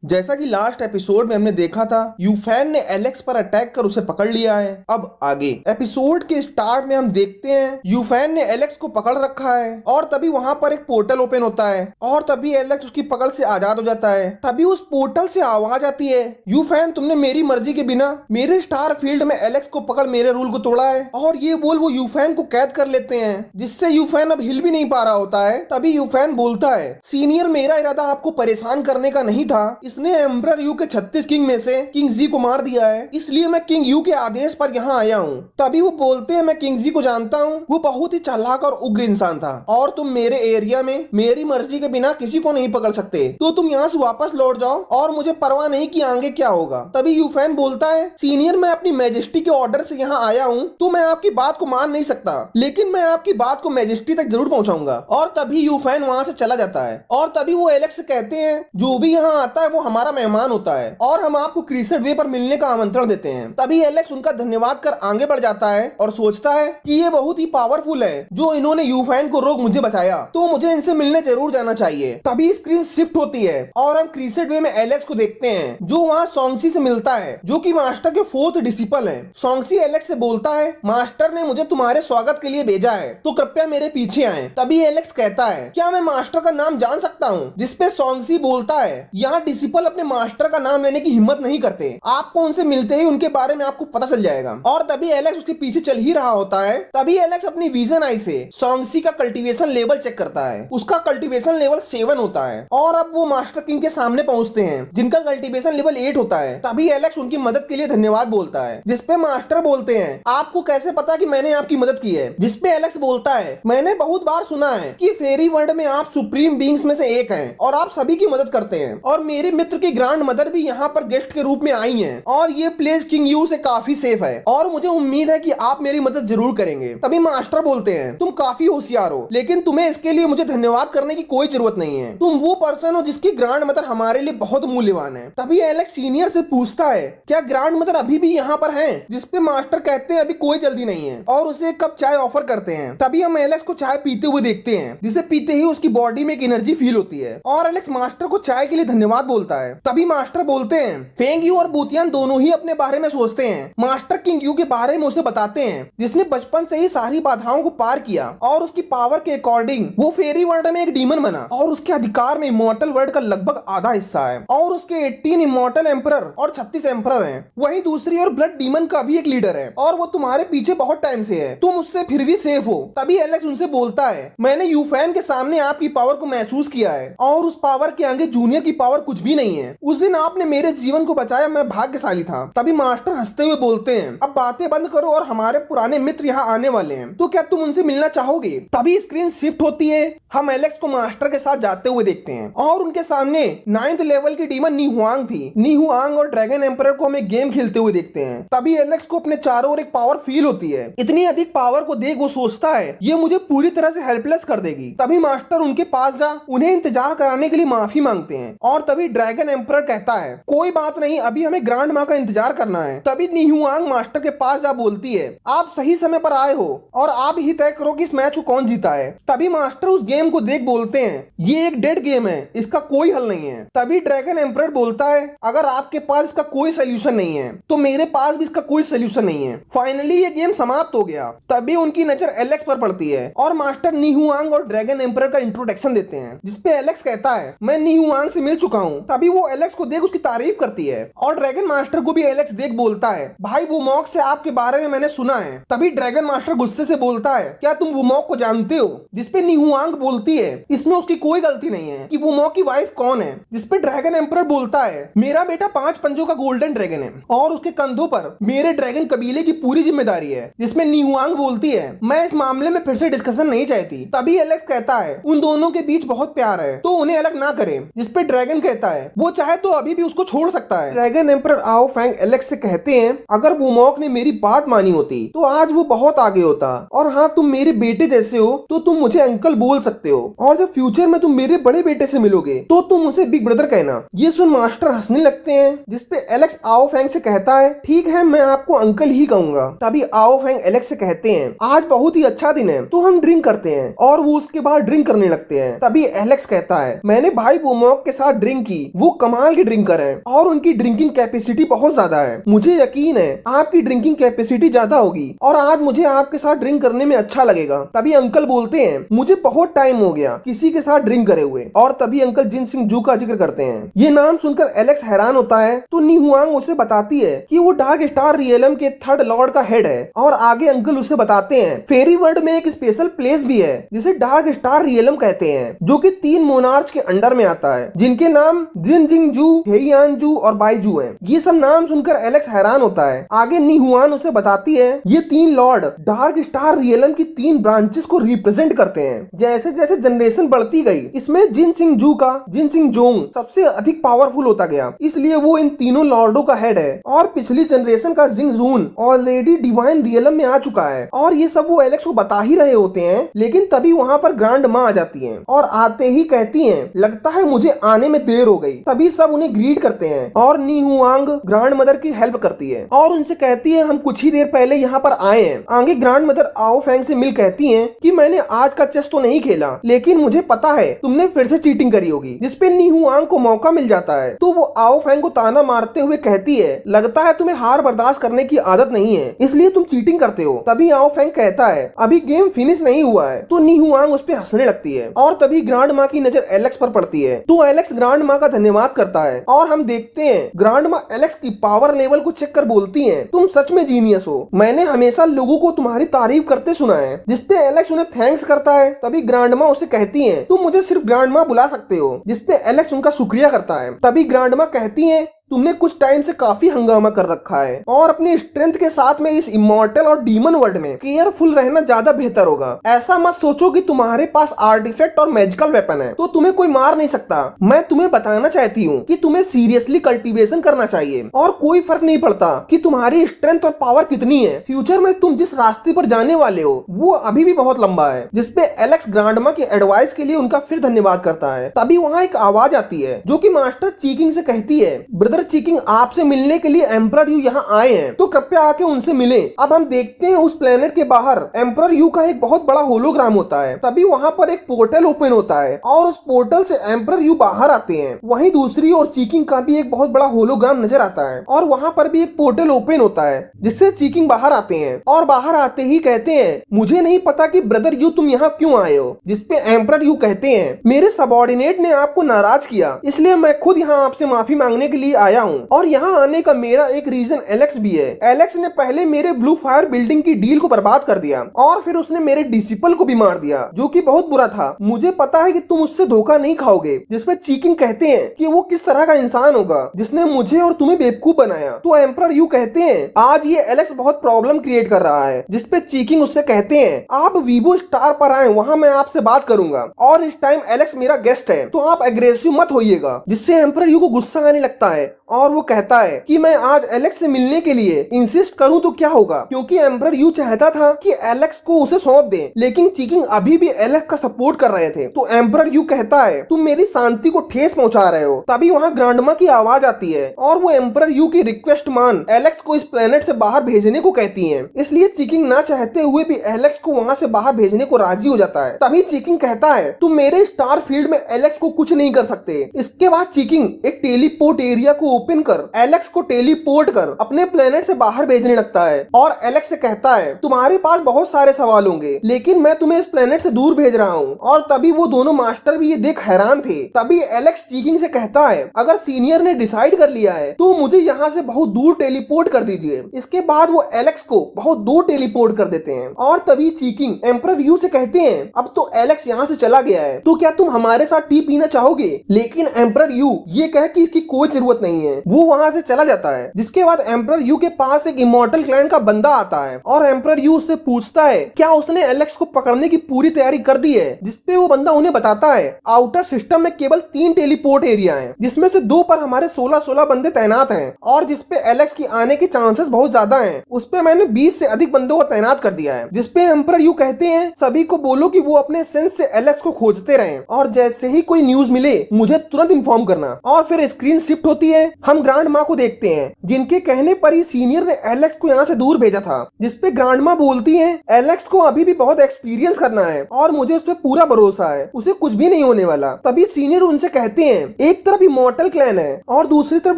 जैसा कि last episode में हमने देखा था, यूफैन ने एलेक्स पर अटैक कर उसे पकड़ लिया है। अब आगे एपिसोड के स्टार्ट में हम देखते हैं यूफैन ने एलेक्स को पकड़ रखा है और तभी वहां पर एक पोर्टल ओपन होता है और तभी एलेक्स उसकी पकड़ से आजाद हो जाता है। तभी उस पोर्टल से आवाज आती है, यूफैन तुमने मेरी मर्जी के बिना मेरे स्टार फील्ड में एलेक्स को पकड़ मेरे रूल को तोड़ा है। और ये बोल वो यूफैन को कैद कर लेते हैं, जिससे यूफैन अब हिल भी नहीं पा रहा होता है। तभी यूफैन बोलता है, सीनियर मेरा इरादा आपको परेशान करने का नहीं था, इसने एम्परर यू के 36 किंग में से किंग जी को मार दिया है, इसलिए मैं किंग यू के आदेश पर यहाँ आया हूँ। तभी वो बोलते हैं, मैं किंग जी को जानता हूँ, वो बहुत ही चालाक और उग्र इंसान था और तुम मेरे एरिया में मेरी मर्जी के बिना किसी को नहीं पकड़ सकते, तो तुम यहाँ से वापस लौट जाओ और मुझे परवाह नहीं कि आगे क्या होगा। तभी यूफैन बोलता है, सीनियर मैं अपनी मैजेस्टी के ऑर्डर से यहाँ आया हूँ, तो मैं आपकी बात को मान नहीं सकता, लेकिन मैं आपकी बात को मैजेस्टी तक जरूर पहुंचाऊंगा। और तभी यूफैन वहां से चला जाता है और तभी वो एलेक्स से कहते हैं, जो भी यहाँ आता है वो हमारा मेहमान होता है और हम आपको क्रीसेट वे पर मिलने का आमंत्रण देते हैं। तभी एलेक्स उनका धन्यवाद कर आगे बढ़ जाता है और सोचता है कि ये बहुत ही पावरफुल है, जो इन्होंने यूफैन को रोक मुझे बचाया, तो मुझे इनसे मिलने जरूर जाना चाहिए। तभी स्क्रीन शिफ्ट होती है और हम क्रीसेट वे में एलेक्स को देखते हैं, जो वहाँ सॉन्गसी से मिलता है, जो कि मास्टर के 4th डिसिपल है। सॉन्गसी एलेक्स से बोलता है, मास्टर ने मुझे तुम्हारे स्वागत के लिए भेजा है, तो कृपया मेरे पीछे आए। तभी एलेक्स कहता है, क्या मैं मास्टर का नाम जान सकता हूँ? जिसपे सॉन्गसी बोलता है, यहाँ डिसिपल अपने मास्टर का नाम लेने की हिम्मत नहीं करते, आपको उनसे मिलते ही उनके बारे में आपको पता चल जाएगा। और तभी एलेक्स उसके पीछे चल ही रहा होता है। तभी एलेक्स अपनी विजन आई से सॉन्गसी का कल्टीवेशन लेवल चेक करता है, उसका कल्टीवेशन लेवल 7 होता है और अब वो मास्टर किंग के सामने पहुंचते हैं, जिनका कल्टीवेशन लेवल 8 होता है। तभी एलेक्स उनकी मदद के लिए धन्यवाद बोलता है, जिसपे मास्टर बोलते हैं, आपको कैसे पता कि मैंने आपकी मदद की है? जिसपे एलेक्स बोलता है, मैंने बहुत बार सुना है कि फेरी वर्ल्ड में आप सुप्रीम बींग्स में से एक हैं और आप सभी की मदद करते हैं, और मेरे मित्र की ग्रांड मदर भी यहाँ पर गेस्ट के रूप में आई हैं और ये प्लेस किंग यू से काफी सेफ है और मुझे उम्मीद है कि आप मेरी मदद जरूर करेंगे। तभी मास्टर बोलते हैं, तुम काफी होशियार हो, लेकिन तुम्हें इसके लिए मुझे धन्यवाद करने की कोई जरूरत नहीं है, तुम वो पर्सन हो जिसकी ग्रांड मदर हमारे लिए बहुत मूल्यवान है। तभी एलेक्स सीनियर से पूछता है, क्या ग्रांड मदर अभी भी यहाँ पर है? जिसपे मास्टर कहते हैं, अभी कोई जल्दी नहीं है, और उसे एक कप चाय ऑफर करते हैं। तभी हम एलेक्स को चाय पीते हुए देखते हैं, जिसे पीते ही उसकी बॉडी में एक एनर्जी फील होती है और एलेक्स मास्टर को चाय के लिए धन्यवाद बोलता है। तभी मास्टर बोलते हैं, फेंग यू और बूतियान दोनों ही अपने बारे में सोचते हैं। मास्टर किंग यू के बारे में उसे बताते हैं, जिसने बचपन से ही सारी बाधाओं को पार किया और उसकी पावर के अकॉर्डिंग वो फेरी वर्ल्ड में एक डीमन बना और उसके अधिकार में इमॉर्टल वर्ल्ड का लगभग आधा हिस्सा है और उसके 18 इमॉर्टल एम्परर और 36 एम्परर हैं। वही दूसरी और ब्लड डीमन का भी एक लीडर है और वो तुम्हारे पीछे बहुत टाइम से है, तुम उससे फिर भी सेफ हो। तभी एलेक्स उनसे बोलता है, मैंने यूफैन के सामने आपकी पावर को महसूस किया है और उस पावर के आगे जूनियर की पावर कुछ भी नहीं है। उस दिन आपने मेरे जीवन को बचाया, मैं भाग्यशाली था। तभी मास्टर हंसते हुए बोलते हैं, अब बातें बंद करो और हमारे पुराने मित्र यहाँ आने वाले हैं, तो क्या तुम उनसे मिलना चाहोगे? तभी स्क्रीन शिफ्ट होती है, हम एलेक्स को मास्टर के साथ जाते हुए देखते हैं और उनके सामने 9th लेवल की डीमन नीहुआंग थी। नीहुआंग और ड्रैगन एम्परर को हम एक गेम खेलते हुए देखते हैं। तभी एलेक्स को अपने चारों ओर एक पावर फील होती है। इतनी अधिक पावर को देख वो सोचता है, ये मुझे पूरी तरह से हेल्पलेस कर देगी। तभी मास्टर उनके पास जा उन्हें इंतजार कराने के लिए माफी मांगते हैं और तभी ड्रैगन एम्परर कहता है, कोई बात नहीं, अभी हमें ग्रांड माँ का इंतजार करना है। तभी नीहुआंग मास्टर के पास जा बोलती है, आप सही समय पर आए हो और आप ही तय करो कि इस मैच को कौन जीता है। तभी मास्टर उस गेम को देख बोलते हैं, ये एक डेड गेम है, इसका कोई हल नहीं है। तभी ड्रैगन एम्परर बोलता है, अगर आपके पास इसका कोई सोल्यूशन नहीं है तो मेरे पास भी इसका कोई सोल्यूशन नहीं है। फाइनली ये गेम समाप्त हो गया। तभी उनकी नजर एलेक्स पर पड़ती है और मास्टर नीहुआंग और ड्रैगन एम्परर का इंट्रोडक्शन देते हैं, जिसपे एलेक्स कहता है, मैं नीहुआंग से मिल चुका हूँ। तभी वो एलेक्स को देख उसकी तारीफ करती है और ड्रैगन मास्टर को भी एलेक्स देख बोलता है, भाई वुमॉक से आपके बारे में मैंने सुना है। तभी ड्रैगन मास्टर गुस्से से बोलता है, क्या तुम वुमॉक को जानते हो? जिसपे नीहुआंग बोलती है, इसमें उसकी कोई गलती नहीं है कि वुमॉक की वाइफ कौन है। जिसपे ड्रैगन एम्परर बोलता है, मेरा बेटा 5 पंजों का गोल्डन ड्रैगन है और उसके कंधों पर मेरे ड्रैगन कबीले की पूरी जिम्मेदारी है। जिसमें नीहुआंग बोलती है, मैं इस मामले में फिर से डिस्कशन नहीं चाहती। तभी एलेक्स कहता है, उन दोनों के बीच बहुत प्यार है, तो उन्हें अलग ना करें। जिसपे ड्रैगन कहता है, वो चाहे तो अभी भी उसको छोड़ सकता है। ड्रैगन एम्परर आओ फैंग एलेक्स से कहते हैं, अगर वुमॉक ने मेरी बात मानी होती तो आज वो बहुत आगे होता, और हाँ तुम मेरे बेटे जैसे हो तो तुम मुझे अंकल बोल सकते हो, और जब फ्यूचर में तुम मेरे बड़े बेटे से मिलोगे तो तुम उसे बिग ब्रदर कहना। ये सुन मास्टर हंसने लगते हैं। जिसपे एलेक्स आओ फैंग से कहता है, ठीक है मैं आपको अंकल ही कहूंगा। तभी आओ फैंग एलेक्स से कहते हैं, आज बहुत ही अच्छा दिन है तो हम ड्रिंक करते हैं, और वो उसके बाद ड्रिंक करने लगते हैं। तभी एलेक्स कहता है, मैंने भाई वुमॉक के साथ ड्रिंक की वो कमाल के ड्रिंकर हैं और उनकी ड्रिंकिंग कैपेसिटी बहुत ज्यादा है। मुझे यकीन है आपकी ड्रिंकिंग कैपेसिटी ज्यादा होगी और आज मुझे आपके साथ ड्रिंक करने में अच्छा लगेगा। तभी अंकल बोलते हैं मुझे बहुत टाइम हो गया किसी के साथ ड्रिंक करे हुए। और तभी अंकल जिन सिंह जू का जिक्र करते हैं। ये नाम सुनकर एलेक्स हैरान होता है तो नी हुआंग उसे बताती है कि वो डार्क स्टार रियलम के थर्ड लॉर्ड का हेड है। और आगे अंकल उसे बताते हैं फेरी वर्ल्ड में एक स्पेशल प्लेस भी है जिसे डार्क स्टार रियलम कहते हैं, जो कि 3 मोनार्च के अंडर में आता है जिनके नाम जिन जिंग जू, हेयान जू और बाईजू हैं। ये सब नाम सुनकर एलेक्स हैरान होता है। आगे नी हुआन उसे बताती है ये 3 लॉर्ड डार्क स्टार रियलम की 3 ब्रांचेस को रिप्रेजेंट करते हैं। जैसे जैसे जनरेशन बढ़ती गई इसमें जिन सिंह जू का जिन सिंह जोंग सबसे अधिक पावरफुल होता गया, इसलिए वो इन तीनों लॉर्डों का हेड है। और पिछली जनरेशन का जिंग जून ऑलरेडी डिवाइन रियलम में आ चुका है। और ये सब वो एलेक्स को बता ही रहे होते हैं, लेकिन तभी वहाँ पर ग्रांड माँ आ जाती हैं और आते ही कहती हैं लगता है मुझे आने में देर हो गई। तभी सब उन्हें ग्रीट करते हैं और नी हुआंग ग्रांड मदर की हेल्प करती है और उनसे कहती है हम कुछ ही देर पहले यहाँ पर आए हैं। आगे ग्रांड मदर आओ फैंग से मिल कहती हैं कि मैंने आज का चेस तो नहीं खेला, लेकिन मुझे पता है तुमने फिर से चीटिंग करी होगी। जिसपे नी हुआंग को मौका मिल जाता है तो वो आओ फैंग को ताना मारते हुए कहती है लगता है तुम्हें हार बर्दाश्त करने की आदत नहीं है, इसलिए तुम चीटिंग करते हो। तभी आओ फैंग कहता है अभी गेम फिनिश नहीं हुआ है। तो नी हुआंग उस पे हंसने लगती है और तभी ग्रांड माँ की नजर एलेक्स पर पड़ती है तो एलेक्स ग्रांड माँ का धन्यवाद करता है और हम देखते हैं ग्रांड माँ एलेक्स की पावर लेवल को चेक कर बोलती हैं तुम सच में जीनियस हो, मैंने हमेशा लोगों को तुम्हारी तारीफ करते सुना है। जिसपे एलेक्स उन्हें थैंक्स करता है। तभी ग्रांड माँ उसे कहती हैं तुम मुझे सिर्फ ग्रांड माँ बुला सकते हो। जिसपे एलेक्स उनका शुक्रिया करता है। तभी ग्रांड माँ कहती हैं तुमने कुछ टाइम से काफी हंगामा कर रखा है और अपनी स्ट्रेंथ के साथ में इस इमॉर्टल और डीमन वर्ल्ड में केयरफुल रहना ज्यादा बेहतर होगा। ऐसा मत सोचो कि तुम्हारे पास आर्टिफैक्ट और मैजिकल वेपन है तो तुम्हें कोई मार नहीं सकता। मैं तुम्हें बताना चाहती हूँ कि तुम्हें सीरियसली कल्टीवेशन करना चाहिए और कोई फर्क नहीं पड़ता कि तुम्हारी स्ट्रेंथ और पावर कितनी है। फ्यूचर में तुम जिस रास्ते पर जाने वाले हो वो अभी भी बहुत लंबा है। जिसपे एलेक्स ग्रांडमा की एडवाइस के लिए उनका फिर धन्यवाद करता है। तभी वहाँ एक आवाज आती है जो कि मास्टर चीकिंग से कहती है ब्रदर चीकिंग आपसे मिलने के लिए एम्परर यू यहाँ आए हैं तो कृपया आके उनसे मिले। अब हम देखते हैं उस प्लेनेट के बाहर एम्परर यू का एक बहुत बड़ा होलोग्राम होता है। तभी वहाँ पर एक पोर्टल ओपन होता है और उस पोर्टल से एम्परर यू बाहर आते हैं। वहीं दूसरी ओर चीकिंग का भी एक बहुत बड़ा होलोग्राम नजर आता है और वहाँ पर भी एक पोर्टल ओपन होता है जिससे चीकिंग बाहर आते हैं और बाहर आते ही कहते हैं मुझे नहीं पता कि ब्रदर यू तुम यहाँ क्यों आए हो। जिसपे एम्परर यू कहते हैं मेरे सबॉर्डिनेट ने आपको नाराज किया इसलिए मैं खुद यहाँ आपसे माफी मांगने के लिए आया हूँ और यहाँ आने का मेरा एक रीजन एलेक्स भी है। एलेक्स ने पहले मेरे ब्लू फायर बिल्डिंग की डील को बर्बाद कर दिया और फिर उसने मेरे डिसिपल को भी मार दिया जो कि बहुत बुरा था। मुझे पता है कि तुम उससे धोखा नहीं खाओगे। जिसपे चीकिंग कहते हैं कि वो किस तरह का इंसान होगा जिसने मुझे और तुम्हें बेवकूफ बनाया। तो एम्परर यू कहते हैं आज ये एलेक्स बहुत प्रॉब्लम क्रिएट कर रहा है। जिसपे चीकिंग उससे कहते हैं आप वीवो स्टार पर आए, वहाँ मैं आपसे बात करूंगा और इस टाइम एलेक्स मेरा गेस्ट है तो आप एग्रेसिव मत होइएगा। जिससे एम्परर यू को गुस्सा आने लगता है और वो कहता है कि मैं आज एलेक्स से मिलने के लिए इंसिस्ट करूं तो क्या होगा, क्योंकि एम्परर यू चाहता था कि एलेक्स को उसे सौंप दे, लेकिन चीकिंग अभी भी एलेक्स का सपोर्ट कर रहे थे। तो एम्परर यू कहता है तुम मेरी शांति को ठेस पहुंचा रहे हो। तभी वहाँ ग्रांडमा की आवाज आती है और वो एम्परर यू की रिक्वेस्ट मान एलेक्स को इस प्लेनेट से बाहर भेजने को कहती है। इसलिए चीकिंग ना चाहते हुए भी एलेक्स को वहाँ से बाहर भेजने को राजी हो जाता है। तभी चीकिंग कहता है तुम मेरे स्टार फील्ड में एलेक्स को कुछ नहीं कर सकते। इसके बाद चीकिंग एक टेलीपोर्ट एरिया को ओपन कर एलेक्स को टेलीपोर्ट कर अपने प्लेनेट से बाहर भेजने लगता है और एलेक्स से कहता है तुम्हारे पास बहुत सारे सवाल होंगे लेकिन मैं तुम्हें इस प्लेनेट से दूर भेज रहा हूँ। और तभी वो दोनों मास्टर भी ये देख हैरान थे। तभी एलेक्स चीकिंग से कहता है अगर सीनियर ने डिसाइड कर लिया है तो मुझे यहाँ से बहुत दूर टेलीपोर्ट कर दीजिए। इसके बाद वो एलेक्स को बहुत दूर टेलीपोर्ट कर देते हैं और तभी चीकिंग एम्परर यू से कहते हैं अब तो एलेक्स यहाँ से चला गया है तो क्या तुम हमारे साथ टी पीना चाहोगे। लेकिन एम्परर यू ये कह कि इसकी कोई जरूरत नहीं है, वो वहाँ से चला जाता है। जिसके बाद एम्परर यू के पास एक इमॉर्टल क्लैन का बंदा आता है और एम्परर यू उससे पूछता है क्या उसने एलेक्स को पकड़ने की पूरी तैयारी कर दी है। जिसपे वो बंदा उन्हें बताता है आउटर सिस्टम में केवल 3 टेलीपोर्ट एरिया हैं जिसमें से 2 पर हमारे 16 बंदे तैनात हैं और जिसपे एलेक्स की आने के चांसेस बहुत ज्यादा हैं। उस पे मैंने 20 से अधिक बंदों को तैनात कर दिया है। जिसपे एम्परर यू कहते हैं सभी को बोलो कि वो अपने सेंस से एलेक्स को खोजते रहें और जैसे ही कोई न्यूज मिले मुझे तुरंत इन्फॉर्म करना। और फिर स्क्रीन शिफ्ट होती है हम ग्रांड माँ को देखते हैं, जिनके कहने पर ही सीनियर ने एलेक्स को यहाँ से दूर भेजा था, जिसपे ग्रांड माँ बोलती है एलेक्स को अभी भी बहुत एक्सपीरियंस करना है और मुझे उस पर पूरा भरोसा है, उसे कुछ भी नहीं होने वाला। तभी सीनियर उनसे कहते हैं एक तरफ इमॉर्टल क्लैन है और दूसरी तरफ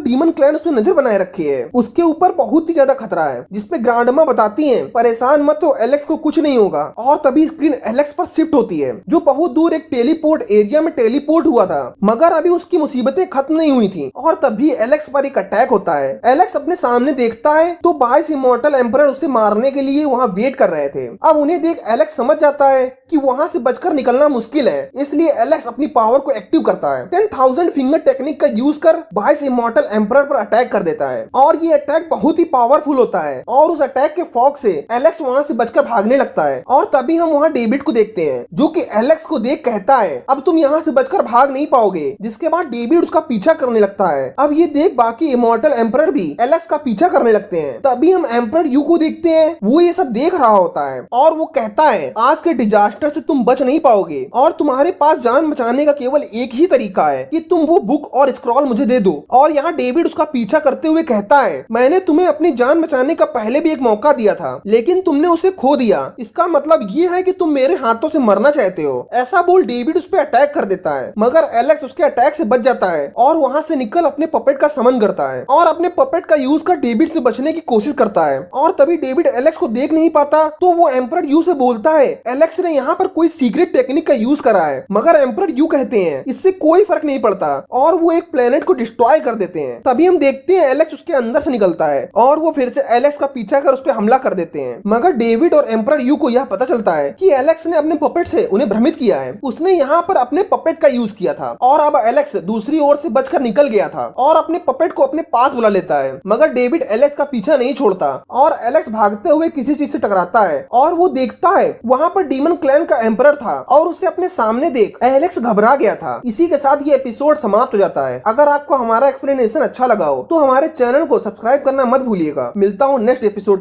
डीमन क्लैन उसमें नजर बनाए रखी है, उसके ऊपर बहुत ही ज्यादा खतरा है। जिसपे ग्रांड माँ बताती है परेशान मत हो, एलेक्स को कुछ नहीं होगा। और तभी स्क्रीन एलेक्स पर शिफ्ट होती है, जो बहुत दूर एक टेलीपोर्ट एरिया में टेलीपोर्ट हुआ था, मगर अभी उसकी मुसीबतें खत्म नहीं हुई थी। और तभी एलेक्स पर एक अटैक होता है। एलेक्स अपने सामने देखता है तो 22 इमॉर्टल एम्परर उसे मारने के लिए वहाँ वेट कर रहे थे। अब उन्हें देख एलेक्स समझ जाता है कि वहाँ से बचकर निकलना मुश्किल है, इसलिए एलेक्स अपनी पावर को एक्टिव करता है। 10,000 फिंगर टेक्निक का यूज कर 22 इमॉर्टल एम्परर पर अटैक कर देता है और ये अटैक बहुत ही पावरफुल होता है और उस अटैक के फॉग से एलेक्स वहाँ से बचकर भागने लगता है। और तभी हम वहाँ डेविड को देखते हैं, जो कि एलेक्स को देख कहता है अब तुम यहाँ से बचकर भाग नहीं पाओगे। जिसके बाद डेविड उसका पीछा करने लगता है। अब ये देख बाकी इमॉर्टल एम्परर भी एलेक्स का पीछा करने लगते हैं। तभी हम एम्परर यू को देखते हैं, वो ये सब देख रहा होता है और वो कहता है आज के डिजास्टर से तुम बच नहीं पाओगे और तुम्हारे पास जान बचाने का केवल एक ही तरीका है कि तुम वो बुक और स्क्रॉल मुझे दे दो। और यहाँ डेविड उसका पीछा करते हुए कहता है मैंने तुम्हें अपनी जान बचाने का पहले भी एक मौका दिया था, लेकिन तुमने उसे खो दिया। इसका मतलब ये है कि तुम मेरे हाथों से मरना चाहते हो। ऐसा बोल डेविड उस पर अटैक कर देता है, मगर एलेक्स उसके अटैक से बच जाता है और वहाँ से निकल अपने पपेट का समन करता है और अपने पपेट का यूज कर डेविड से बचने की कोशिश करता है। और तभी डेविड एलेक्स को देख नहीं पाता तो वो एम्परर यू से बोलता है एलेक्स ने यहाँ पर कोई सीक्रेट टेक्निक का यूज करा है, मगर एम्परर यू कहते हैं इससे कोई फर्क नहीं पड़ता और वो एक प्लेनेट को डिस्ट्रॉय कर देते हैं। तभी हम देखते हैं एलेक्स उसके अंदर से निकलता है और वो फिर से एलेक्स का पीछा कर उस पर हमला कर देते हैं। मगर डेविड और एम्परर यू को यह पता चलता है कि एलेक्स ने अपने पपेट से उन्हें भ्रमित किया है, उसने यहाँ पर अपने पपेट का यूज किया था और अब एलेक्स दूसरी ओर से बचकर निकल गया था और अपने पपेट को अपने पास बुला लेता है। मगर डेविड एलेक्स का पीछा नहीं छोड़ता और एलेक्स भागते हुए किसी चीज से टकराता है और वो देखता है वहाँ पर डीमन क्लैन का एम्परर था और उसे अपने सामने देख एलेक्स घबरा गया था। इसी के साथ ये एपिसोड समाप्त हो जाता है। अगर आपको हमारा एक्सप्लेनेशन अच्छा लगा हो तो हमारे चैनल को सब्सक्राइब करना मत भूलिएगा। मिलता हूँ नेक्स्ट एपिसोड।